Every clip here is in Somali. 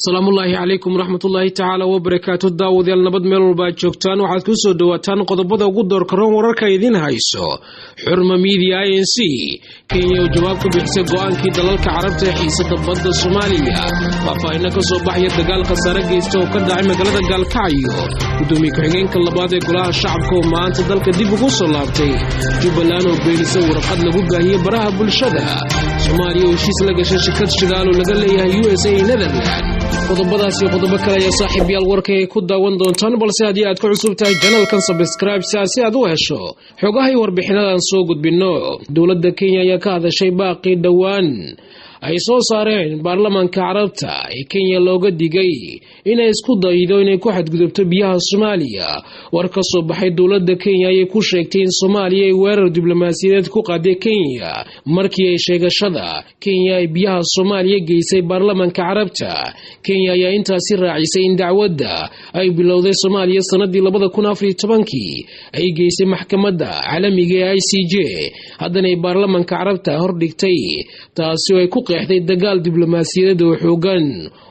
السلام الله عليكم ورحمة الله تعالى وبركاته. داود النبض ميلو باجوكتان waxaad ku soo dhawaataan qodobada ugu doorkaroon wararka idin hayso. Xurma Media INC Kenya oo jawaab ku bixisay go'aankii dalalka Carabta ee xiisadda badda Soomaaliya. Faahfaahin ka soo baxaya dagaalka sare geysta oo ka dhacay magaalada Galkacyo. Gudoomiye ku-xigeenka labaad ee golaha shacabka oo maanta dalka dib ugu soo laabtay. Jubbaland oo beenisay warqad lagu baahiyay baraha bulshada. Soomaaliya oo heshiis la gashay shirkad shidaal oo laga leeyahay USA Netherlands. qodobadaas iyo qodobo kale ayaa saaxiibayaal warkay ku daawan doontaan balse haddii aad ku cusub tahay channelkan subscribe si aad u hesho xogaha iyo warbixinadan soo gudbino. Dowladda Kenya ayaa ka hadashay baaqi dhawaan ay soo saareen baarlamaanka Carabta ee Kenya looga digay inay isku daydo inay ku xadgudubto biyaha Soomaaliya. War ka soo baxay dowladda Kenya ayay ku sheegtay in Soomaaliya ay weerar diblomaasiyadeed ku qaaday Kenya markii ay sheegashada Kenya ay biyaha Soomaaliya geysay baarlamaanka Carabta. Kenya ayaa intaasi raacisay in dacwadda ay bilowday Soomaaliya sanadii 2014 ay geysay maxkamadda caalamiga ee ICJ haddana ay baarlamaanka Carabta hordhigtay taasi oo ay ku qeexday dagaal diblomaasiyadeed oo xoogan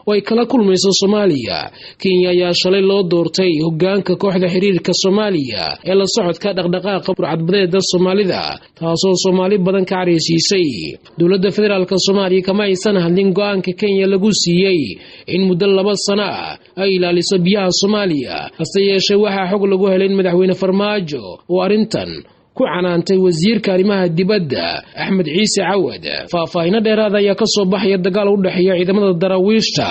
oo ay kala kulmayso Soomaaliya. Kenya ayaa shalay loo doortay hoggaanka kooxda xiriirka Soomaaliya ee la socodka dhaqdhaqaaqa burcadbadeeda Soomaalida taasoo Soomaali badan ka careysiisay. Dowladda federaalka Soomaaliya kama aysan hadlin go'aanka Kenya lagu siiyay in muddo 2 sano ay ilaaliso biyaha Soomaaliya. Hase yeeshee waxaa xog lagu helay in madaxweyne Farmaajo oo arrintan ku canaantay wasiirka arrimaha dibadda Axmed Ciise Cawad. Faahfaahin dheeraad ayaa ka soo baxaya dagaal u dhaxeeya ciidamada daraawiishta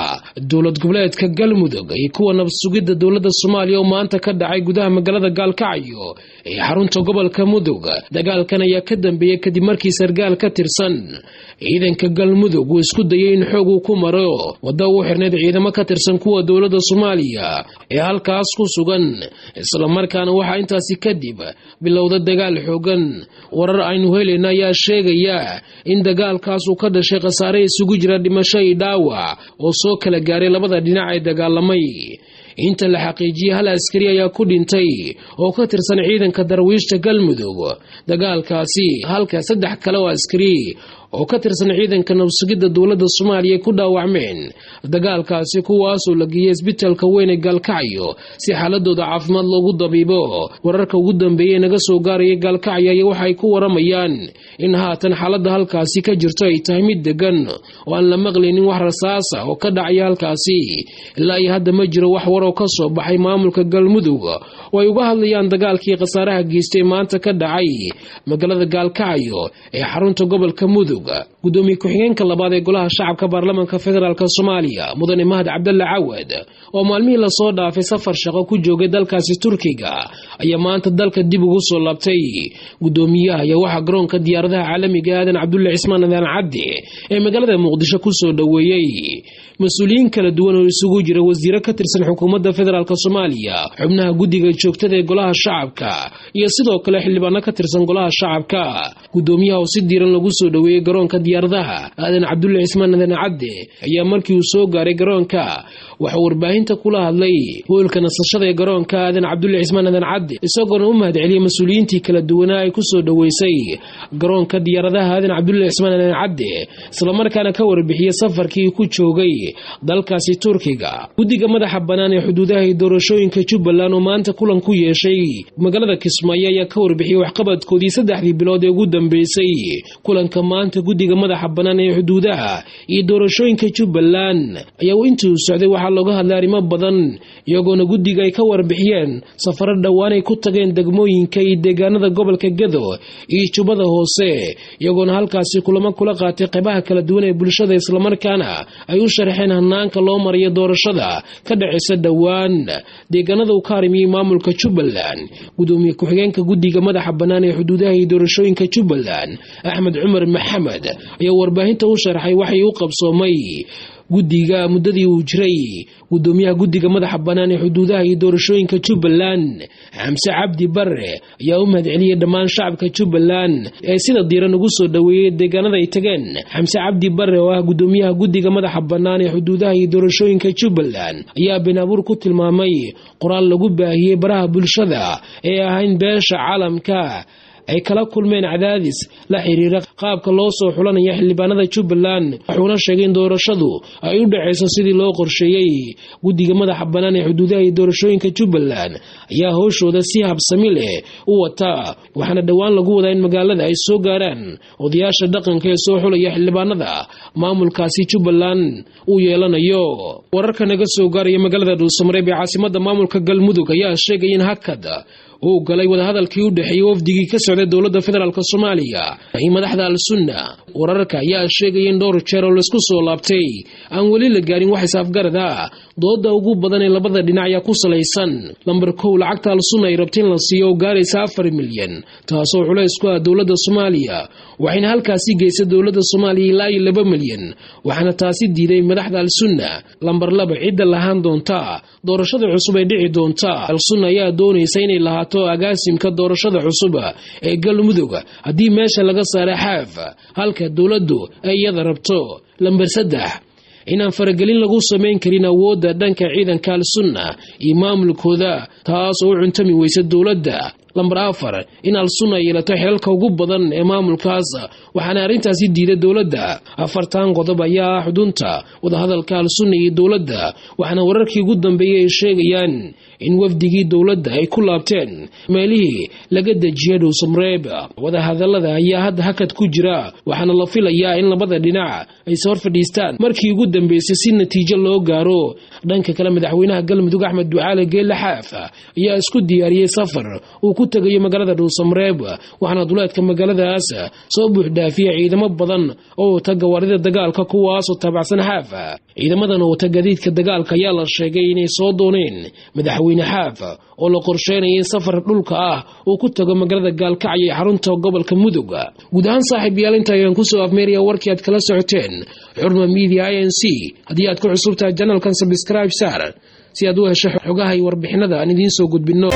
dowlad goboleedka Galmudug iyo kuwa nabad sugidda dowladda Soomaaliya oo maanta ka dhacay gudaha magaalada Galkacyo ee xarunta gobolka Mudug. Dagaalkan ayaa ka dambeeyay kadib markii sargaal ka tirsan ciidanka Galmudug uu isku dayay in xoog uu ku maro waddo u xirneed ciidamo ka tirsan kuwa dowladda Soomaaliya ee halkaas ku sugan. Isla markaana waxaa intaasi kadib bilowday dagaal xoogan. Warar aynu helayna ayaa sheegaya in dagaalkaas uu ka dhashay khasaare isugu jira dhimasho iyo dhaawac oo soo kala gaaray labada dhinac ee dagaalamay. inta la xaqiijiyay hal askari ayaa ku dhintay oo ka tirsan ciidanka daraawiishta Galmudug dagaalkaasi, halka 3 kale oo askari oo ka tirsan ciidanka nabadgelyada dowladda Soomaaliya ku dhaawacmeen dagaalkaasi kuwaasoo la geeyay isbitaalka weyn ee Galkacyo si xaaladooda caafimaad loogu dabiibo. Wararka ugu dambeeyay naga soo gaaray Galkacyo ayaa waxay ku waramayaan in haatan xaaladda halkaasi ka jirto ay tahay mid degan oo aan la maqlaynin wax rasaas ah oo ka dhacay halkaasi. ilaa ay hadda ma jiro wax war oo ka soo baxay maamulka Galmudug oo ay uga hadlayaan dagaalkii khasaaraha geystay maanta ka dhacay magaalada Galkacyo ee xarunta gobolka Mudug. Gudoomiye ku-xigeenka labaad ee golaha shacabka baarlamaanka federaalka Soomaaliya Mudane Mahad Cabdulla Cawad oo maalmihii la soo dhaafay safar shaqo ku joogay dalkaasi Turkiga ayaa maanta dalka dib ugu soo laabtay. Gudoomiyaha ayaa waxa garoonka diyaaradaha caalamiga Aadan Cabdulle Cismaan Aadan Cadde ee magaalada Muqdisho ku soo dhaweeyay mas'uuliyiin kala duwan oo isugu jira wasiiro ka tirsan xukuumadda federaalka Soomaaliya, xubnaha guddiga joogtada ee golaha shacabka iyo sidoo kale xildhibaano ka tirsan golaha shacabka. Gudoomiyaha oo si diiran lagu soo dhaweeyay garoonka diyaaradaha Aadan Cabdulle Cismaan Aadan Cadde ayaa markii uu soo gaaray garoonka waxa warbaahinta kula hadlay hoolka nasashada ee garoonka Aadan Cabdulle Cismaan Aadan Cadde isagoo u mahadceliyay mas'uuliyiintii kala duwan ay ku soo dhaweysay garoonka diyaaradaha Aadan Cabdulle Cismaan Aadan Cadde isla markaana ka warbixiyay safarkii ku joogay dalkaasi Turkiga. Guddiga madaxa bannaan ee xuduudaha iyo doorashooyinka Jubbaland oo maanta kulan ku yeeshay magaalada Kismaayo ayaa ka warbixiyay waxqabadkoodii 3 bilood ee ugu dambeysay. Kulanka maanta guddiga madaxa bannaan ee xuduudaha iyo doorashooyinka Jubbaland ayaa intii uu socday waxaa looga hadlay arrimo badan iyagoona guddiga ay ka warbixiyeen safarro dhawaan ay ku tageen degmooyinka iyo deegaanada gobolka Gedo iyo Jubbada Hoose iyagoona halkaasi kulamo kula qaatay qaybaha kala duwan ee bulshada isla markaana ay u sharxeen hanaanka loo mariyo doorashada ka dhacaysa dhawaan deegaanada uu ka harimiyay maamulka Jubbaland. Gudoomiye ku-xigeenka guddiga madaxa bannaan ee xuduudaha iyo doorashooyinka Jubbaland Axmed Cumar Maxamed ayaa warbaahinta u sharxay waxay u qabsoomay guddiga muddadii uu jiray. Gudoomiyaha guddiga madaxa bannaan ee xuduudaha iyo doorashooyinka Jubbaland Xamse Cabdi Barre ayaa u mahadceliyay dhammaan shacabka Jubbaland ee sida diiran ugu soo dhaweeyay deegaanada ay tageen. Xamse Cabdi Barre oo ah gudoomiyaha guddiga madaxa bannaan ee xuduudaha iyo doorashooyinka Jubbaland ayaa been abuur ku tilmaamay qoraal lagu baahiyay baraha bulshada ee ahayn beesha caalamka ay kala kulmeen cadaadis la xiriira qaabka loo soo xulanaya xildhibaanada Jubbaland wuxuuna sheegay in doorashadu ay u dhaceyso sidii loo qorsheeyay guddiga madaxa bannaan ee xuduudaha iyo doorashooyinka Jubbaland ayaa howshooda si habsami leh u wata waxaana dhawaan lagu wadaa in magaalada ay soo gaaraan odayaasha dhaqanka ee soo xulaya xildhibaanada maamulkaasi Jubbaland uu yeelanayo wararka naga soo gaaraya magaalada Dhuusamareeb ee caasimadda maamulka Galmudug ayaa sheegay in hakad uu galay wadahadalkii u dhaxeeyay wafdigii ka socday dowladda federaalka Soomaaliya iyo madaxda al-Sunna wararka ayaa sheegay in dhowr jeer oo la isku soo laabtay aan wali la gaarin wax isafgarad ah dooda ugu badan ee labada dhinac ayaa ku salaysan lambar 1 lacagta al-Sunna ay rabteen la siiyo gaaraysa 4 milyan taasoo culays ku ah dowladda Soomaaliya waxayna halkaasi geysay dowladda Soomaaliya ilaa 2 milyan waxaana taasi diiday madaxda al-Sunna lambar 2 cidda lahaan doonta doorashada cusub ay dhici doonta al-Sunna ayaa doonaysa inay lahaato agaasimka doorashada cusub ee Galmudug haddii meesha laga saaray Xaaf halka dowladdu ay iyada rabto lambar 3 inaan faragelin lagu sameyn karin awoodda dhanka ciidanka al-Sunna iyo maamulkooda taas oo cuntami weysa dowladda lambar 4 in al-Sunna yeelato xeelka ugu badan ee maamulkaas waxaana arrintaasi diiday dowladda 4 qodob ayaa xudunta wadahadalka al-Sunna iyo dowladda waxaana wararkii ugu dambeeyay sheegayaan in wafdigii dowladda ay ku laabteen meelihii laga dejiyay Dhuusamareeb wadahadalada ayaa hadda hakad ku jira waxaana la filayaa in labada dhinac ay soo fadhiistaan markii ugu dambeysay si natiijo loo gaaro dhanka kale madaxweynaha Galmudug Axmed Ducaale Geelle Xaaf ayaa isku diyaariyay safar uu ku tagayo magaalada Dhuusamareeb waxaana duleedka magaaladaas soo buux dhaafiyay ciidamo badan oo tagawarida dagaalka kuwaas oo tabacsan Xaaf ciidamadan oo tagadiidka dagaalka ayaa la sheegay inay soo dooneen madaxweyne Xaaf oo la qorsheynayay safar dhulka ah oo ku tago magaalada Gaalkacyo ee xarunta gobolka Mudug guud ahaan saaxiibayaal inta ayaan ku soo afmeeraya warkii aad kala socoteen Xurma Media INC haddii aad ku cusubtahay channelkan subscribe saar si aad u hesho xogaha iyo warbixinada aan idiin soo gudbino